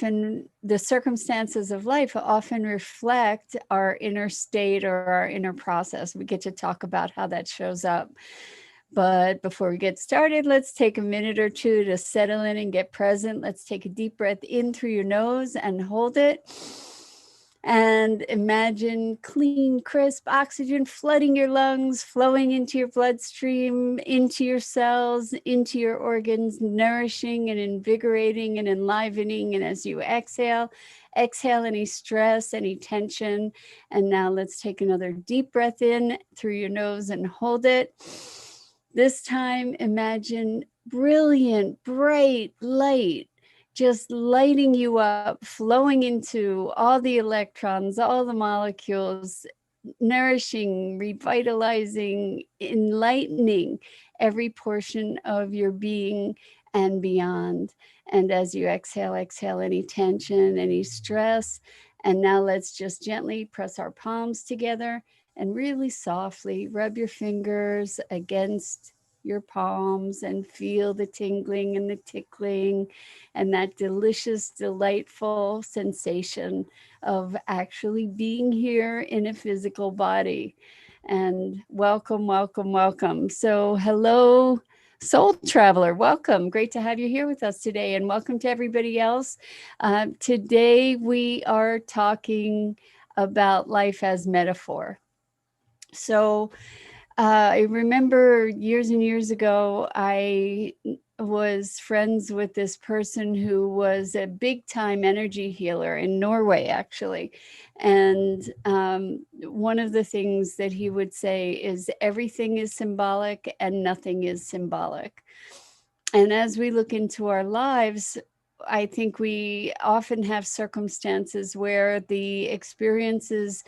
the circumstances of life often reflect our inner state or our inner process. We get to talk about how that shows up. But before we get started, let's take a minute or two to settle in and get present. Let's take a deep breath in through your nose and hold it. And imagine clean, crisp oxygen flooding your lungs, flowing into your bloodstream, into your cells, into your organs, nourishing and invigorating and enlivening. And as you exhale, exhale any stress, any tension. And now let's take another deep breath in through your nose and hold it. This time, imagine brilliant, bright light just lighting you up, flowing into all the electrons, all the molecules, nourishing, revitalizing, enlightening every portion of your being and beyond. And as you exhale, exhale any tension, any stress. And now let's just gently press our palms together and really softly rub your fingers against your palms and feel the tingling and the tickling and that delicious, delightful sensation of actually being here in a physical body. And welcome, welcome, welcome. So hello, soul traveler, welcome. Great to have you here with us today, and welcome to everybody else. Today we are talking about life as metaphor. So I remember years and years ago, I was friends with this person who was a big time energy healer in Norway, actually. And one of the things that he would say is everything is symbolic and nothing is symbolic. And as we look into our lives, I think we often have circumstances where the experiences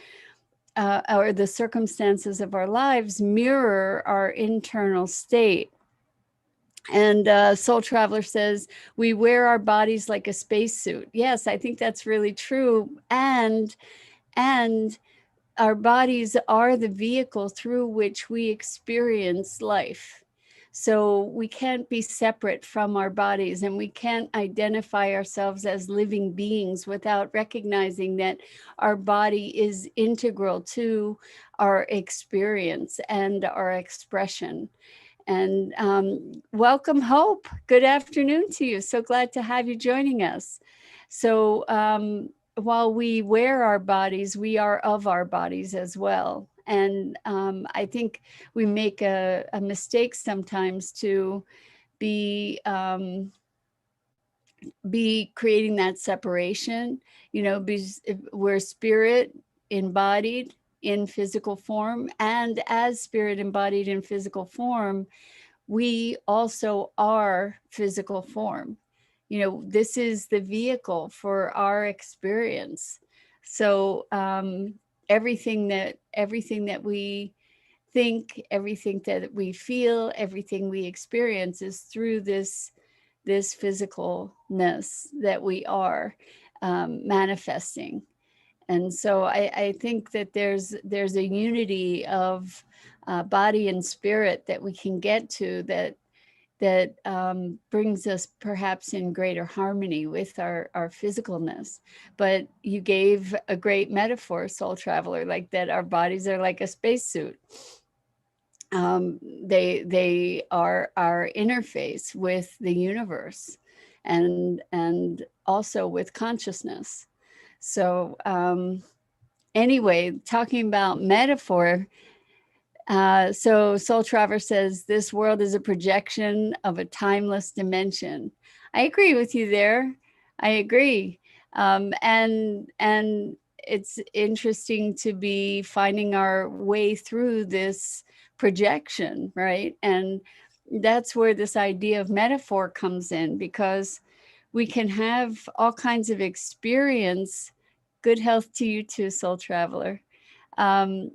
or the circumstances of our lives mirror our internal state. And Soul Traveler says, we wear our bodies like a spacesuit. Yes, I think that's really true. And our bodies are the vehicle through which we experience life. So we can't be separate from our bodies, and we can't identify ourselves as living beings without recognizing that our body is integral to our experience and our expression. And welcome, Hope. Good afternoon to you. So glad to have you joining us. So while we wear our bodies, we are of our bodies as well. And I think we make a mistake sometimes to be creating that separation. You know, we're spirit embodied in physical form, and as spirit embodied in physical form, we also are physical form. You know, this is the vehicle for our experience. So everything that we think, everything that we feel, everything we experience is through this physicalness that we are manifesting. And so I think that there's a unity of body and spirit that we can get to that brings us perhaps in greater harmony with our physicalness. But you gave a great metaphor, Soul Traveler, like that our bodies are like a spacesuit. They are our interface with the universe and also with consciousness. So anyway, talking about metaphor, so Soul Traveler says, this world is a projection of a timeless dimension. I agree with you there. I agree. And it's interesting to be finding our way through this projection, right? And that's where this idea of metaphor comes in, because we can have all kinds of experience. Good health to you too, Soul Traveler.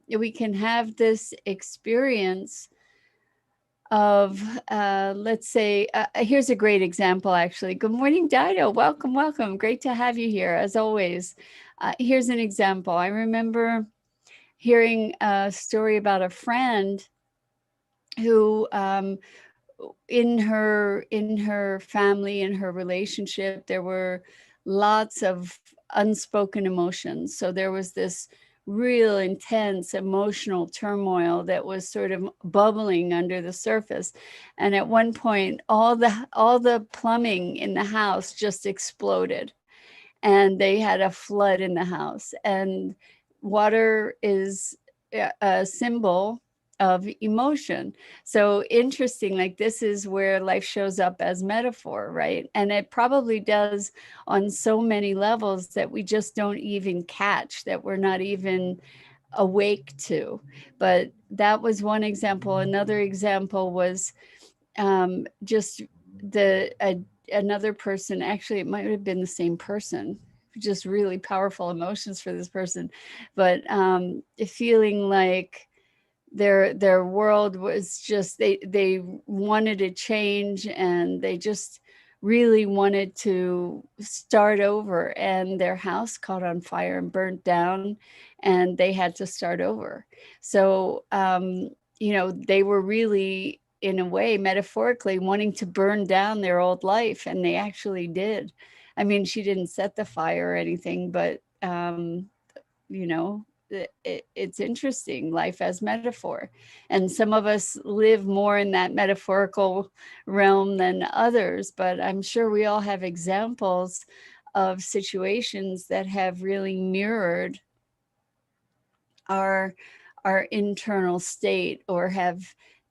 We can have this experience of, let's say, here's a great example, actually. Good morning, Dido. Welcome, welcome. Great to have you here, as always. Here's an example. I remember hearing a story about a friend who, in her family, in her relationship, there were lots of unspoken emotions. So there was this real intense emotional turmoil that was sort of bubbling under the surface. And at one point, all the plumbing in the house just exploded, and they had a flood in the house. And water is a symbol of emotion. So interesting, like this is where life shows up as metaphor, right? And it probably does on so many levels that we just don't even catch, that we're not even awake to. But that was one example. Another example was just another person. Actually, it might have been the same person, just really powerful emotions for this person, but feeling like their world was just, they wanted to change, and they just really wanted to start over, and their house caught on fire and burnt down, and they had to start over. So they were really, in a way, metaphorically wanting to burn down their old life, and they actually did. I mean, she didn't set the fire or anything, but you know it's interesting, life as metaphor. And some of us live more in that metaphorical realm than others, but I'm sure we all have examples of situations that have really mirrored our our internal state, or have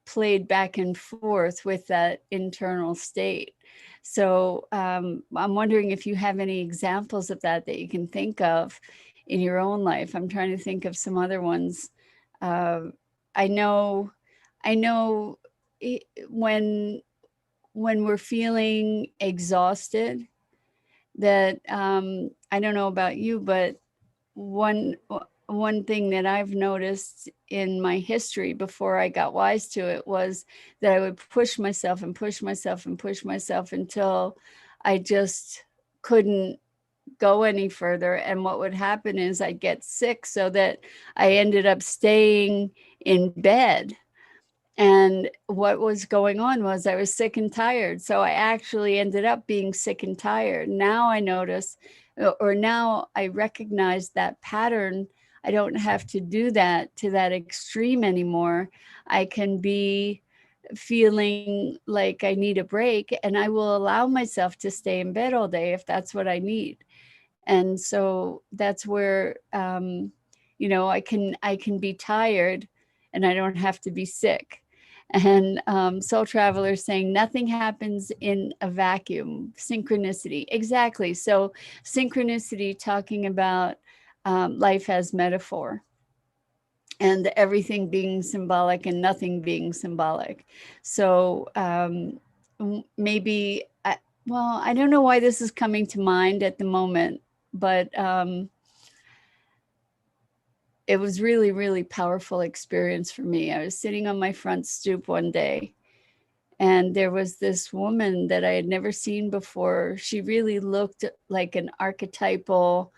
played back and forth with that internal state. So I'm wondering if you have any examples of that you can think of in your own life. I'm trying to think of some other ones. uh, I know I know when we're feeling exhausted, that I don't know about you, but one one thing that I've noticed in my history before I got wise to it was that I would push myself and push myself and push myself until I just couldn't go any further. And what would happen is I'd get sick, so that I ended up staying in bed. And what was going on was I was sick and tired. So I actually ended up being sick and tired. Now I notice, or now I recognize that pattern. I don't have to do that to that extreme anymore. I can be feeling like I need a break, and I will allow myself to stay in bed all day if that's what I need. And so that's where I can be tired, and I don't have to be sick. And Soul Traveler saying nothing happens in a vacuum. Synchronicity, exactly. So synchronicity, talking about life as metaphor, and everything being symbolic and nothing being symbolic. So maybe well, I don't know why this is coming to mind at the moment, but it was really, really powerful experience for me. I was sitting on my front stoop one day, and there was this woman that I had never seen before. She really looked like an archetypal,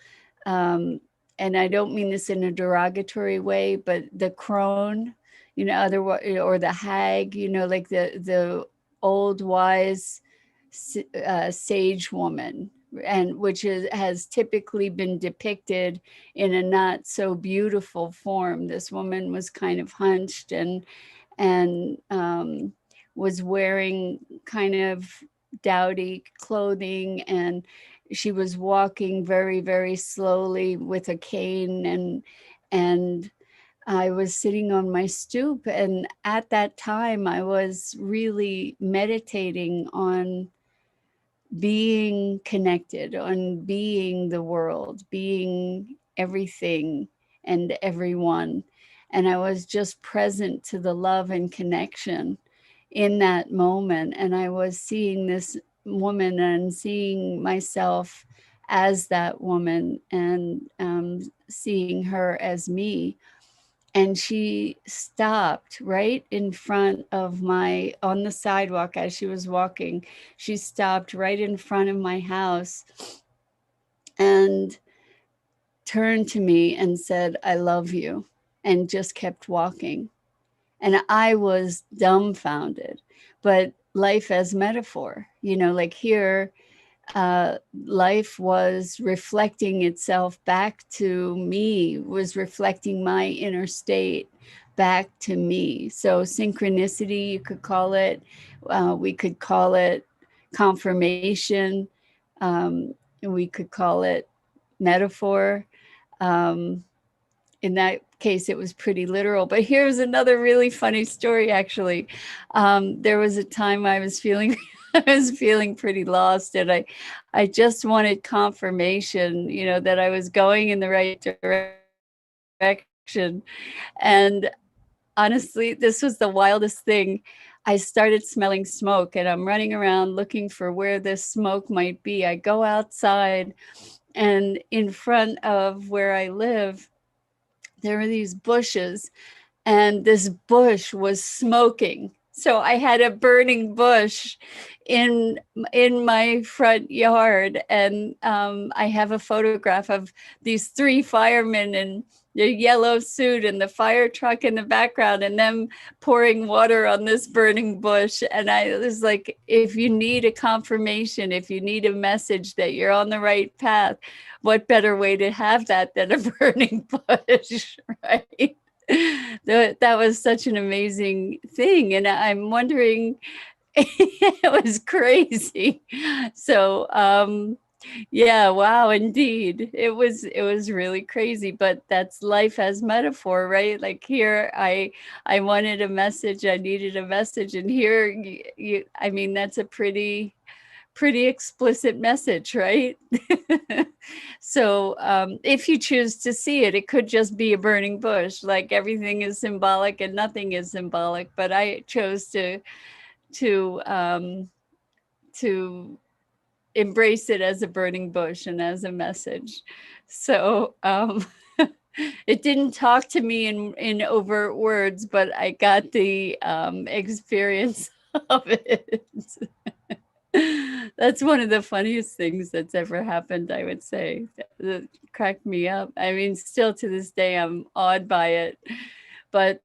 um, and I don't mean this in a derogatory way, but the crone, or the hag, like the old wise sage woman, and which has typically been depicted in a not so beautiful form. This woman was kind of hunched, and was wearing kind of dowdy clothing, and she was walking very, very slowly with a cane, and I was sitting on my stoop, and at that time I was really meditating on being connected, on being the world, being everything and everyone. And I was just present to the love and connection in that moment. And I was seeing this woman and seeing myself as that woman, and seeing her as me. And she stopped right in front of on the sidewalk as she was walking. She stopped right in front of my house and turned to me and said, "I love you," and just kept walking. And I was dumbfounded. But life as metaphor, like here, life was reflecting itself back to me, was reflecting my inner state back to me. So synchronicity, you could call it. We could call it confirmation. We could call it metaphor. Um, in that case, it was pretty literal. But here's another really funny story, actually. There was a time I was feeling I was feeling pretty lost, and I just wanted confirmation, that I was going in the right direction. And honestly, this was the wildest thing. I started smelling smoke, and I'm running around looking for where this smoke might be. I go outside, and in front of where I live, there were these bushes, and this bush was smoking. So I had a burning bush in my front yard, and I have a photograph of these three firemen in their yellow suit and the fire truck in the background, and them pouring water on this burning bush. And I was like, if you need a confirmation, if you need a message that you're on the right path, what better way to have that than a burning bush, right? That was such an amazing thing, and I'm wondering, it was crazy. So yeah, wow, indeed, it was really crazy. But that's life as metaphor, right? Like here, I wanted a message, I needed a message, and here I mean, that's a pretty explicit message, right? So if you choose to see it, it could just be a burning bush, like everything is symbolic and nothing is symbolic. But I chose to um, to embrace it as a burning bush and as a message. So it didn't talk to me in overt words, but I got the experience of it. That's one of the funniest things that's ever happened, I would say. That cracked me up. I mean, still to this day, I'm awed by it. But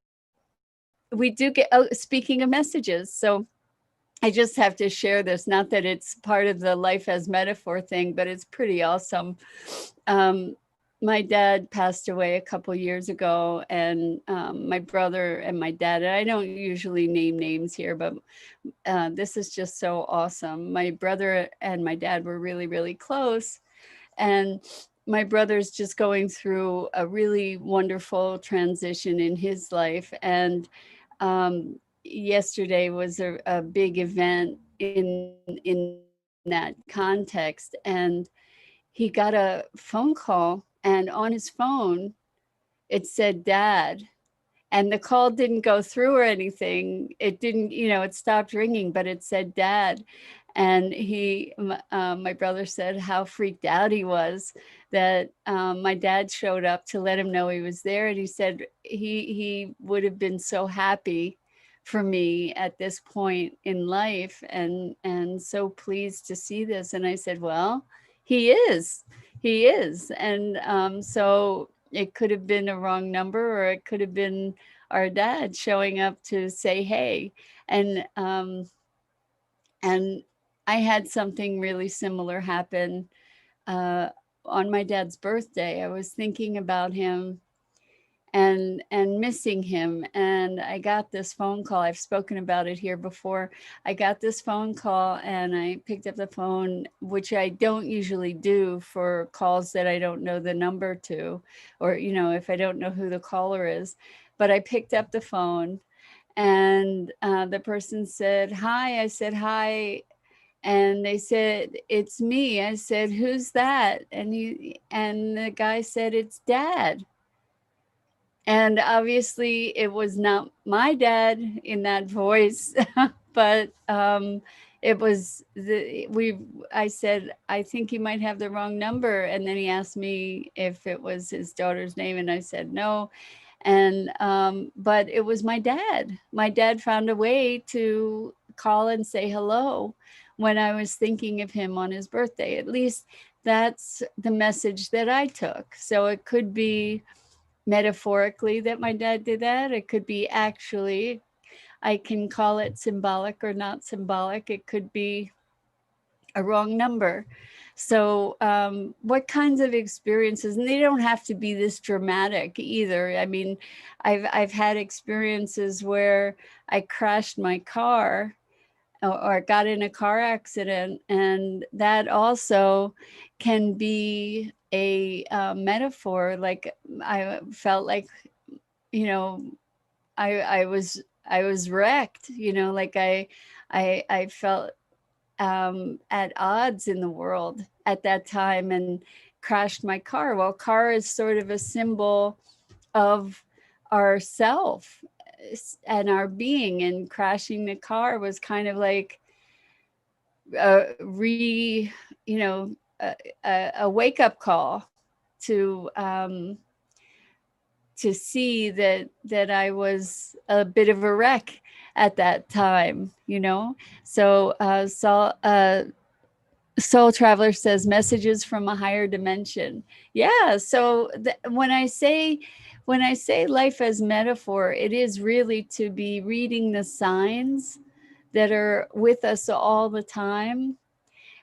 we do get, oh, speaking of messages. So I just have to share this, not that it's part of the life as metaphor thing, but it's pretty awesome. Um, my dad passed away a couple years ago, and my brother and my dad, and I don't usually name names here, but this is just so awesome. My brother and my dad were really, really close. And my brother's just going through a really wonderful transition in his life. And yesterday was a big event in that context. And he got a phone call, and on his phone, it said dad, and the call didn't go through or anything. It didn't, it stopped ringing, but it said dad. And my brother said how freaked out he was that my dad showed up to let him know he was there. And he said he would have been so happy for me at this point in life, and so pleased to see this. And I said, well, he is. And so it could have been a wrong number, or it could have been our dad showing up to say hey. And I had something really similar happen uh, on my dad's birthday. I was thinking about him and missing him, and I got this phone call. I've spoken about it here before. I got this phone call, and I picked up the phone, which I don't usually do for calls that I don't know the number to, or if I don't know who the caller is. But I picked up the phone, and the person said hi. I said hi, and they said it's me. I said, who's that? And the guy said, it's dad. And obviously it was not my dad in that voice, but it was I said, I think you might have the wrong number. And then he asked me if it was his daughter's name, and I said no. And but it was my dad. My dad found a way to call and say hello when I was thinking of him on his birthday. At least that's the message that I took. So it could be metaphorically that my dad did that. It could be actually, I can call it symbolic or not symbolic. It could be a wrong number. So what kinds of experiences, and they don't have to be this dramatic either. I mean, I've had experiences where I crashed my car or got in a car accident, and that also can be a metaphor. Like I felt like, you know, I was wrecked, you know, like I felt at odds in the world at that time and crashed my car. Well, car is sort of a symbol of our self and our being, and crashing the car was kind of like you know, a wake up call to see that I was a bit of a wreck at that time, you know. So Soul Traveler says messages from a higher dimension. Yeah. So when I say life as metaphor, it is really to be reading the signs that are with us all the time.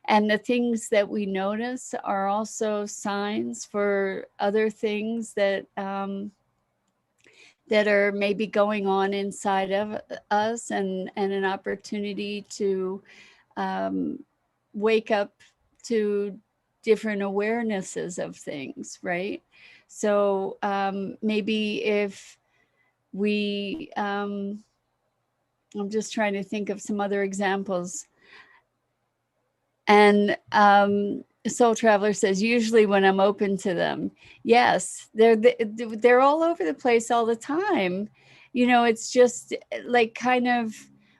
And the things that we notice are also signs for other things that are maybe going on inside of us, and an opportunity to um, wake up to different awarenesses of things, right? So maybe if we, I'm just trying to think of some other examples. And Soul Traveler says, usually when I'm open to them. Yes, they're all over the place all the time. You know, it's just like kind of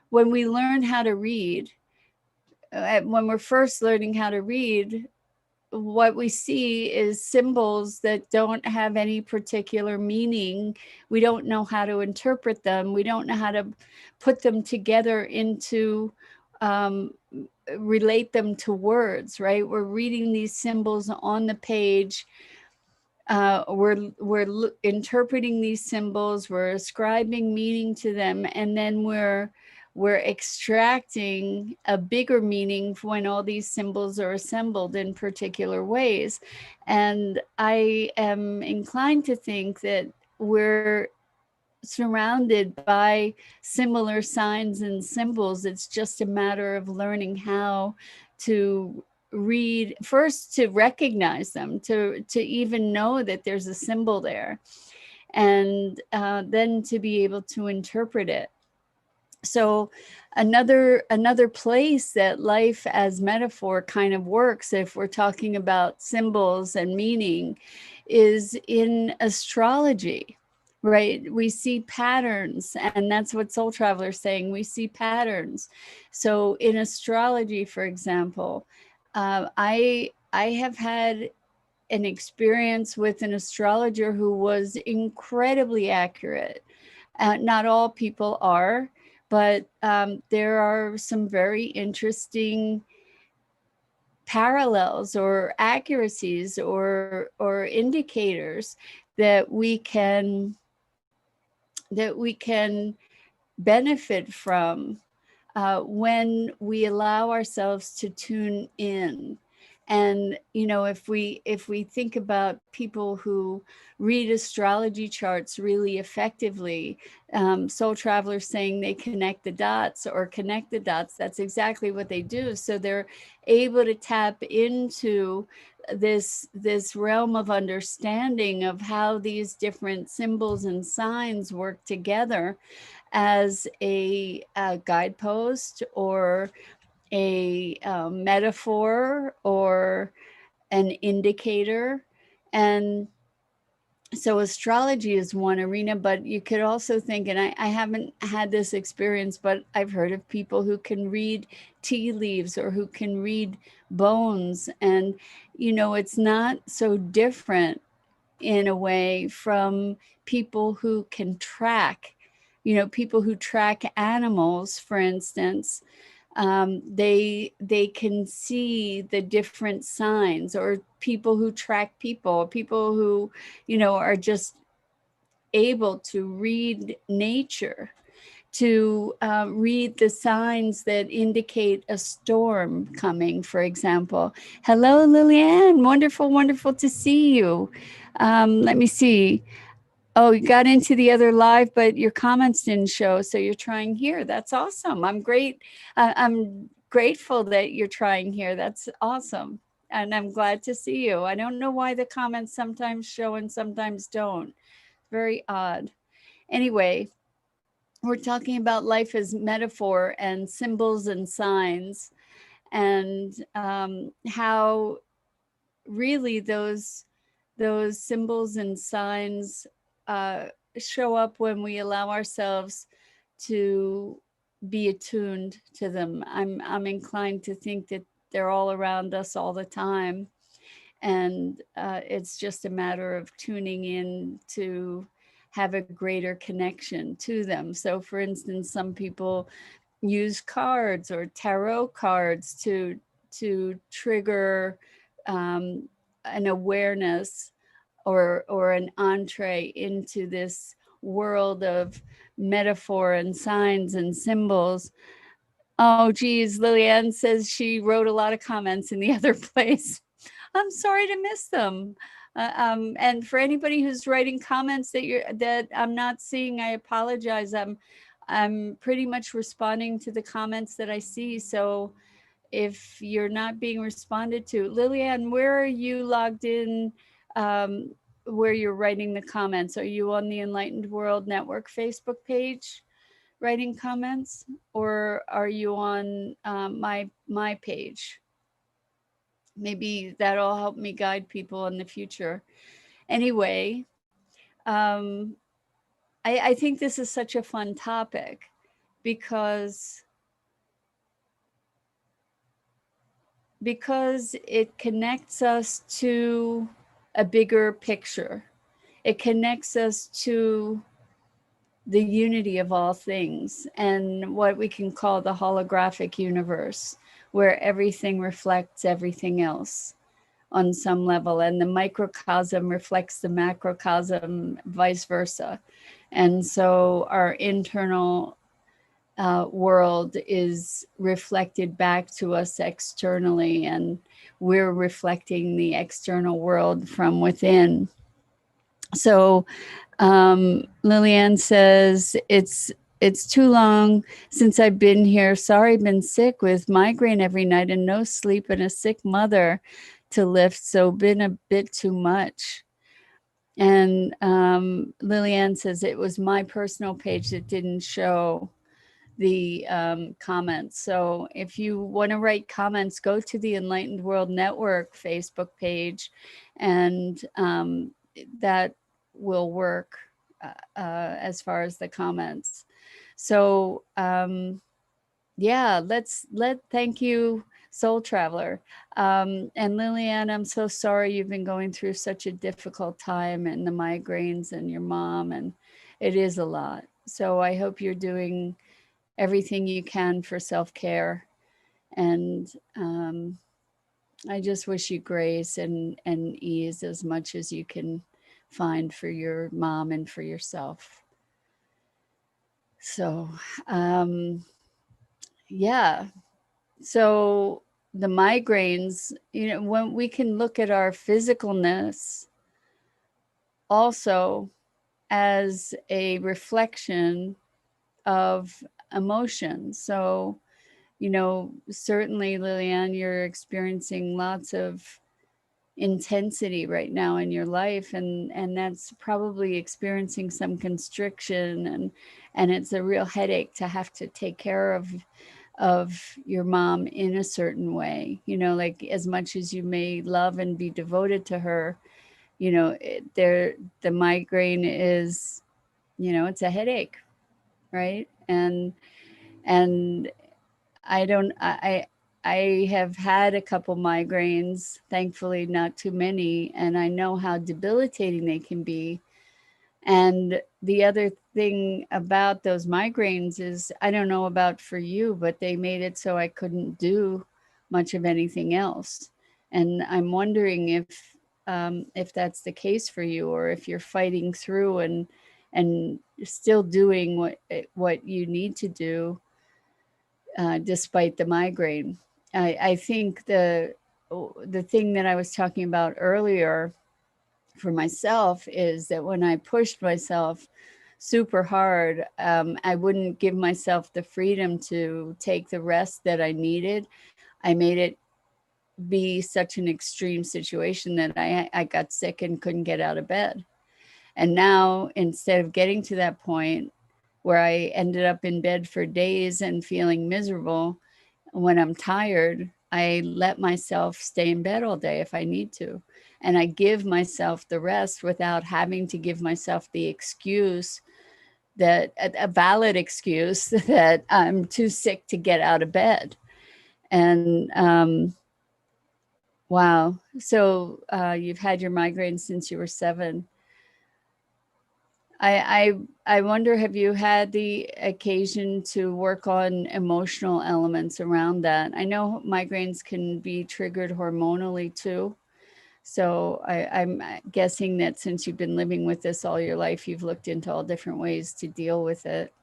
when we learn how to read, when we're first learning how to read, what we see is symbols that don't have any particular meaning. We don't know how to interpret them. We don't know how to put them together into um, relate them to words, right? We're reading these symbols on the page. We're interpreting these symbols. We're ascribing meaning to them, and then we're extracting a bigger meaning when all these symbols are assembled in particular ways. And I am inclined to think that we're surrounded by similar signs and symbols. It's just a matter of learning how to read, first to recognize them, to even know that there's a symbol there, and then to be able to interpret it. So another place that life as metaphor kind of works, if we're talking about symbols and meaning, is in astrology, right? We see patterns, and that's what Soul Traveler is saying. We see patterns. So in astrology, for example, I have had an experience with an astrologer who was incredibly accurate. Not all people are, but there are some very interesting parallels or accuracies or indicators that we can benefit from when we allow ourselves to tune in. And you know, if we think about people who read astrology charts really effectively, Soul Travelers saying they connect the dots or connect the dots, that's exactly what they do. So they're able to tap into this realm of understanding of how these different symbols and signs work together as a guidepost or a metaphor or an indicator. And so astrology is one arena, but you could also think, and I haven't had this experience, but I've heard of people who can read tea leaves or who can read bones. And, you know, it's not so different in a way from people who can track, you know, people who track animals, for instance. They can see the different signs, or people who track people who, you know, are just able to read nature, to read the signs that indicate a storm coming, for example. Hello, Liliane. Wonderful, wonderful to see you. Let me see. Oh, you got into the other live, but your comments didn't show. So you're trying here. That's awesome. I'm great. I'm grateful that you're trying here. That's awesome. And I'm glad to see you. I don't know why the comments sometimes show and sometimes don't. Very odd. Anyway, we're talking about life as metaphor and symbols and signs, and how really those symbols and signs show up when we allow ourselves to be attuned to them. I'm inclined to think that they're all around us all the time, and it's just a matter of tuning in to have a greater connection to them. So for instance, some people use cards or tarot cards to trigger an awareness or an entree into this world of metaphor and signs and symbols. Oh geez, Liliane says she wrote a lot of comments in the other place. I'm sorry to miss them. And for anybody who's writing comments that I'm not seeing, I apologize. I'm pretty much responding to the comments that I see. So if you're not being responded to, Liliane, where are you logged in? Where you're writing the comments? Are you on the Enlightened World Network Facebook page writing comments, or are you on my page? Maybe that'll help me guide people in the future. Anyway, I think this is such a fun topic because it connects us to a bigger picture. It connects us to the unity of all things and what we can call the holographic universe, where everything reflects everything else on some level, and the microcosm reflects the macrocosm, vice versa. And so our internal world is reflected back to us externally, and we're reflecting the external world from within. So Liliane says, it's too long since I've been here. Sorry, been sick with migraine every night and no sleep and a sick mother to lift, so been a bit too much. And Liliane says it was my personal page that didn't show the comments. So if you want to write comments, go to the Enlightened World Network Facebook page, and that will work as far as the comments. So yeah, thank you, Soul Traveler. And Liliane, I'm so sorry you've been going through such a difficult time, and the migraines and your mom, and it is a lot. So I hope you're doing everything you can for self-care. And I just wish you grace and ease as much as you can find for your mom and for yourself. So, yeah. So the migraines, when we can look at our physicalness also as a reflection of emotion. So, certainly, Liliane, you're experiencing lots of intensity right now in your life, and that's probably experiencing some constriction, and it's a real headache to have to take care of your mom in a certain way, like as much as you may love and be devoted to her, the migraine is, it's a headache, right? And I have had a couple migraines, thankfully not too many, and I know how debilitating they can be. And the other thing about those migraines is, I don't know about for you, but they made it so I couldn't do much of anything else. And I'm wondering if that's the case for you, or if you're fighting through and still doing what you need to do despite the migraine. I think the thing that I was talking about earlier for myself is that when I pushed myself super hard, I wouldn't give myself the freedom to take the rest that I needed. I made it be such an extreme situation that I got sick and couldn't get out of bed. And now, instead of getting to that point where I ended up in bed for days and feeling miserable, when I'm tired, I let myself stay in bed all day if I need to. And I give myself the rest without having to give myself the excuse that a valid excuse that I'm too sick to get out of bed. And wow. So you've had your migraine since you were 7. I wonder, have you had the occasion to work on emotional elements around that? I know migraines can be triggered hormonally too. So I'm guessing that since you've been living with this all your life, you've looked into all different ways to deal with it.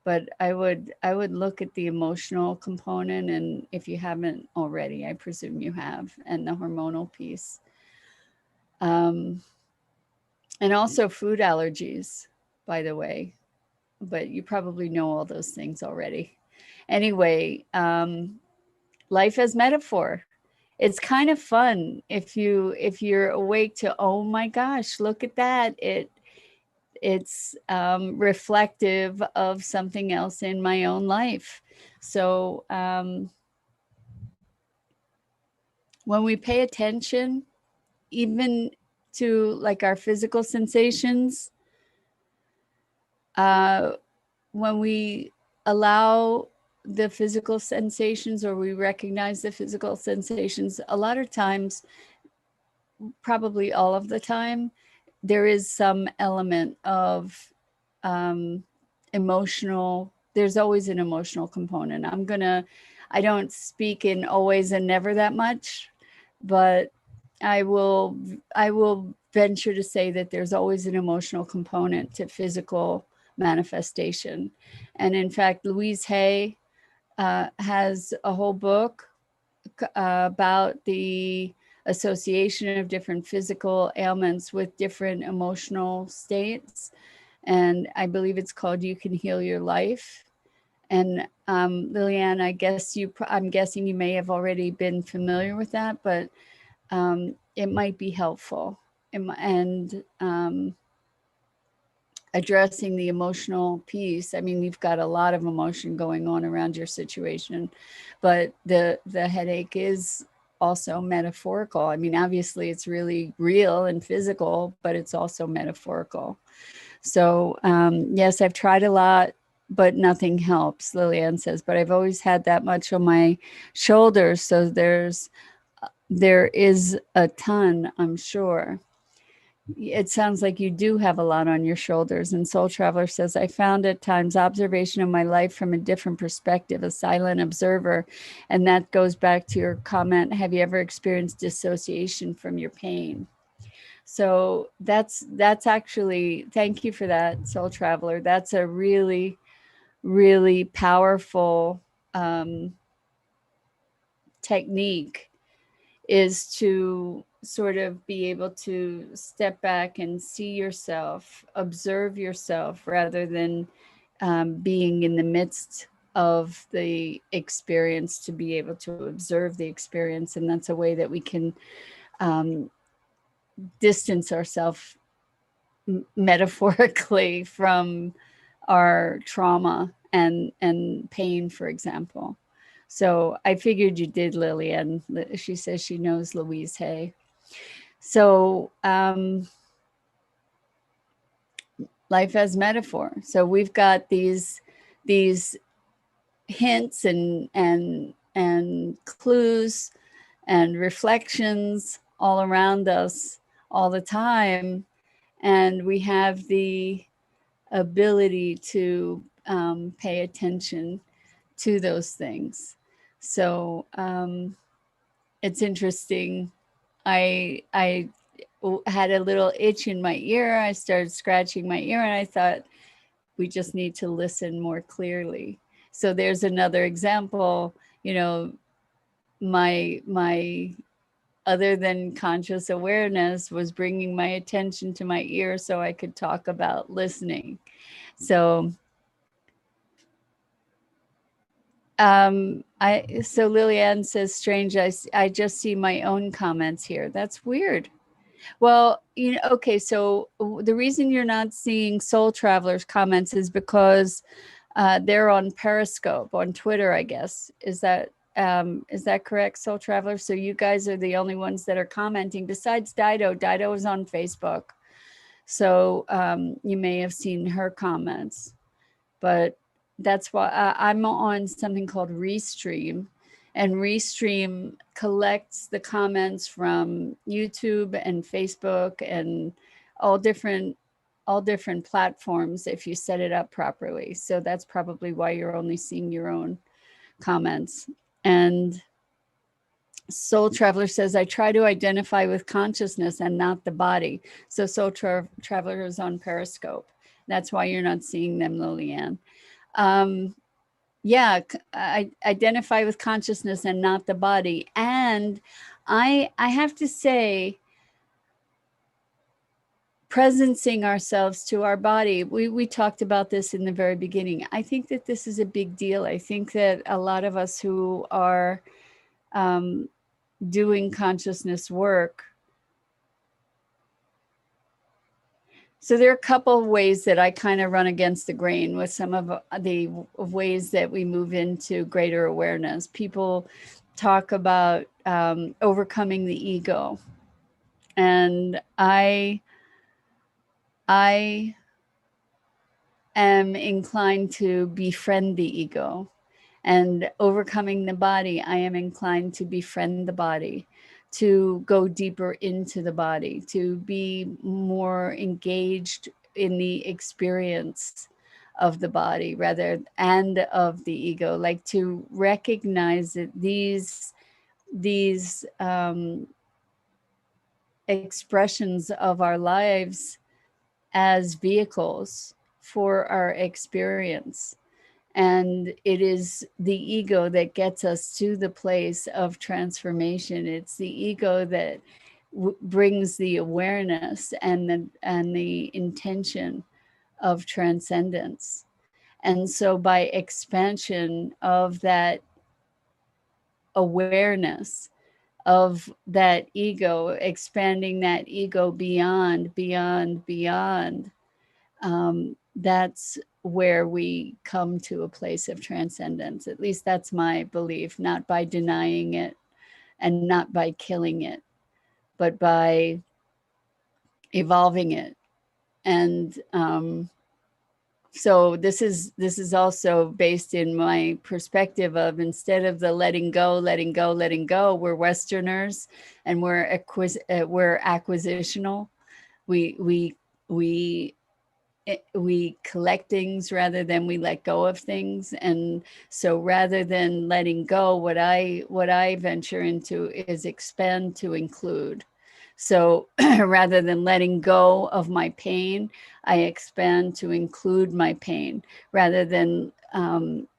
But I would look at the emotional component, and if you haven't already, I presume you have, and the hormonal piece. Um, and also food allergies, by the way, but you probably know all those things already. Anyway, life as metaphor. It's kind of fun if you're awake to, oh my gosh, look at that. It's reflective of something else in my own life. So when we pay attention, even to like our physical sensations, uh, when we allow the physical sensations, or we recognize the physical sensations, a lot of times, probably all of the time, there is some element of um, emotional, there's always an emotional component. I don't speak in always and never that much, but I will I will venture to say that there's always an emotional component to physical manifestation. And in fact, Louise Hay has a whole book about the association of different physical ailments with different emotional states. And I believe it's called You Can Heal Your Life. And Liliane, I'm guessing you may have already been familiar with that, but it might be helpful. And addressing the emotional piece. I mean, you've got a lot of emotion going on around your situation, but the headache is also metaphorical. I mean, obviously it's really real and physical, but it's also metaphorical. So yes, I've tried a lot, but nothing helps, Liliane says, but I've always had that much on my shoulders. So there is a ton, I'm sure. It sounds like you do have a lot on your shoulders. And Soul Traveler says, I found at times observation of my life from a different perspective, a silent observer. And that goes back to your comment, have you ever experienced dissociation from your pain? So that's actually, thank you for that, Soul Traveler. That's a really, really powerful technique, is to sort of be able to step back and see yourself, observe yourself, rather than being in the midst of the experience, to be able to observe the experience. And that's a way that we can distance ourselves metaphorically from our trauma and pain, for example. So I figured you did, Lillian. She says she knows Louise Hay. So life as metaphor. So we've got these hints and clues and reflections all around us all the time, and we have the ability to pay attention to those things. So it's interesting. I had a little itch in my ear. I started scratching my ear, and I thought, we just need to listen more clearly. So there's another example, you know, my other than conscious awareness was bringing my attention to my ear so I could talk about listening. So so Lillian says, strange, I just see my own comments here. That's weird. Well, you know, okay, so the reason you're not seeing Soul Traveler's comments is because they're on Periscope, on Twitter, I guess. Is that correct, Soul Traveler? So you guys are the only ones that are commenting besides Dido. Dido is on Facebook. So you may have seen her comments, but that's why I'm on something called Restream, and Restream collects the comments from YouTube and Facebook and all different platforms if you set it up properly. So that's probably why you're only seeing your own comments. And Soul Traveler says, I try to identify with consciousness and not the body. So Soul Traveler is on Periscope. That's why you're not seeing them, Liliane. Yeah, I identify with consciousness and not the body. And I have to say, presencing ourselves to our body, we talked about this in the very beginning. I think that this is a big deal. I think that a lot of us who are doing consciousness work, so there are a couple of ways that I kind of run against the grain with some of the ways that we move into greater awareness. People talk about overcoming the ego, and I am inclined to befriend the ego. And overcoming the body, I am inclined to befriend the body, to go deeper into the body, to be more engaged in the experience of the body rather and of the ego, like to recognize that these expressions of our lives as vehicles for our experience. And it is the ego that gets us to the place of transformation. It's the ego that brings the awareness and the intention of transcendence. And so by expansion of that awareness of that ego, expanding that ego beyond, that's where we come to a place of transcendence. At least that's my belief, not by denying it and not by killing it, but by evolving it. And so this is also based in my perspective of, instead of the letting go, we're Westerners and we're acquisitional. We collect things rather than we let go of things. And so rather than letting go, what I venture into is expand to include. So rather than letting go of my pain, I expand to include my pain. Rather than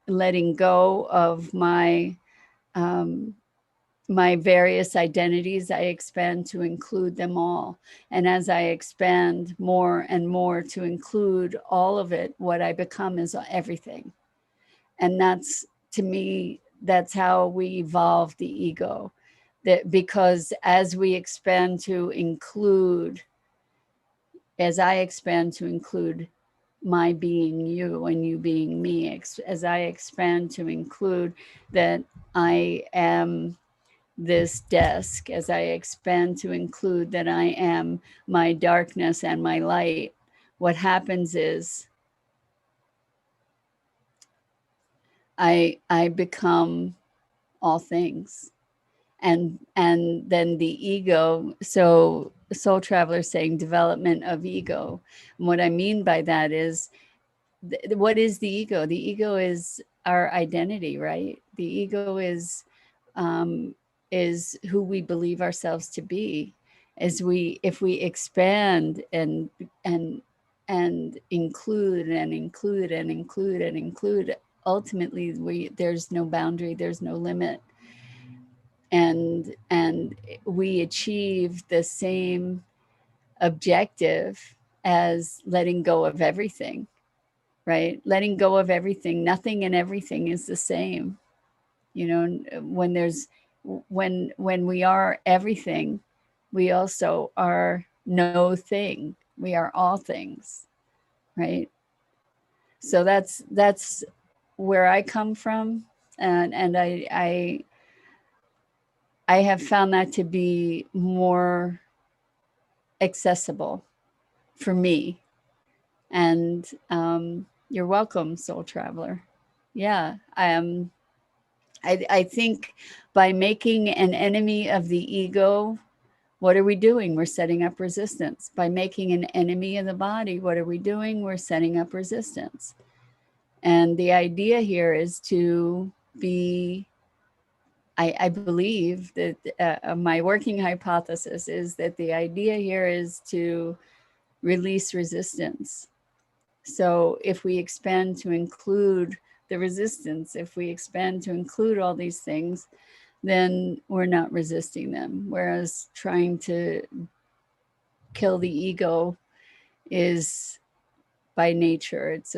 letting go of my various identities, I expand to include them all. And as I expand more and more to include all of it, what I become is everything. And that's, to me, that's how we evolve the ego. That because as we expand to include, as I expand to include my being you and you being me, as I expand to include that I am this desk, as I expand to include that I am my darkness and my light, what happens is I become all things. And then the ego, so Soul Traveler saying development of ego. And what I mean by that is, what is the ego? The ego is our identity, right? The ego is who we believe ourselves to be. If we expand and include and include and include and include, ultimately there's no boundary, there's no limit, and we achieve the same objective as letting go of everything, right? Letting go of everything. Nothing and everything is the same. You know, when we are everything, we also are no thing. We are all things, right? So that's where I come from, and I have found that to be more accessible for me. And you're welcome, soul traveler. Yeah, I think by making an enemy of the ego, what are we doing? We're setting up resistance. By making an enemy of the body, what are we doing? We're setting up resistance. And the idea here is to be, I believe that my working hypothesis is that the idea here is to release resistance. So if we expand to include the resistance, if we expand to include all these things, then we're not resisting them. Whereas trying to kill the ego is by nature, it's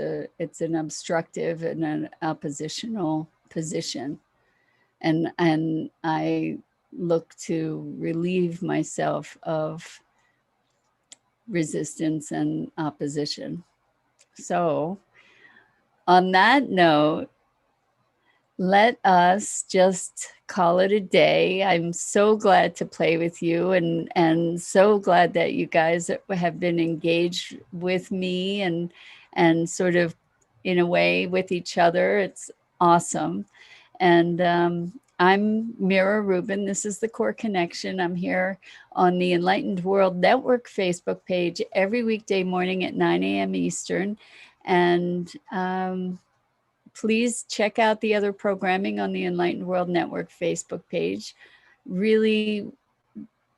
an obstructive and an oppositional position. And I look to relieve myself of resistance and opposition. So on that note, let us just call it a day. I'm so glad to play with you, and so glad that you guys have been engaged with me and sort of in a way with each other. It's awesome. And I'm Mira Rubin. This is the Core Connection. I'm here on the Enlightened World Network Facebook page every weekday morning at 9 a.m. Eastern. And please check out the other programming on the Enlightened World Network Facebook page. Really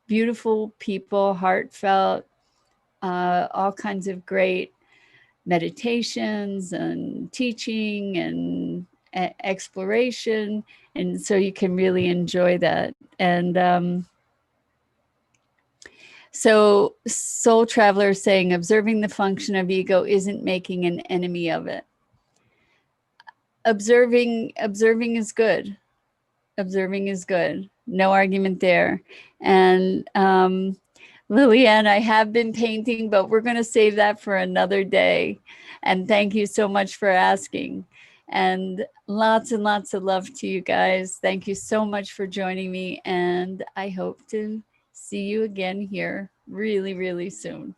beautiful people, heartfelt, all kinds of great meditations and teaching and exploration. And so you can really enjoy that. And so Soul Traveler is saying, observing the function of ego isn't making an enemy of it. Observing is good. Observing is good. No argument there. And Lillian, I have been painting, but we're going to save that for another day. And thank you so much for asking. And lots of love to you guys. Thank you so much for joining me. And I hope to see you again here really, really soon.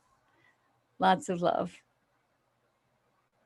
Lots of love.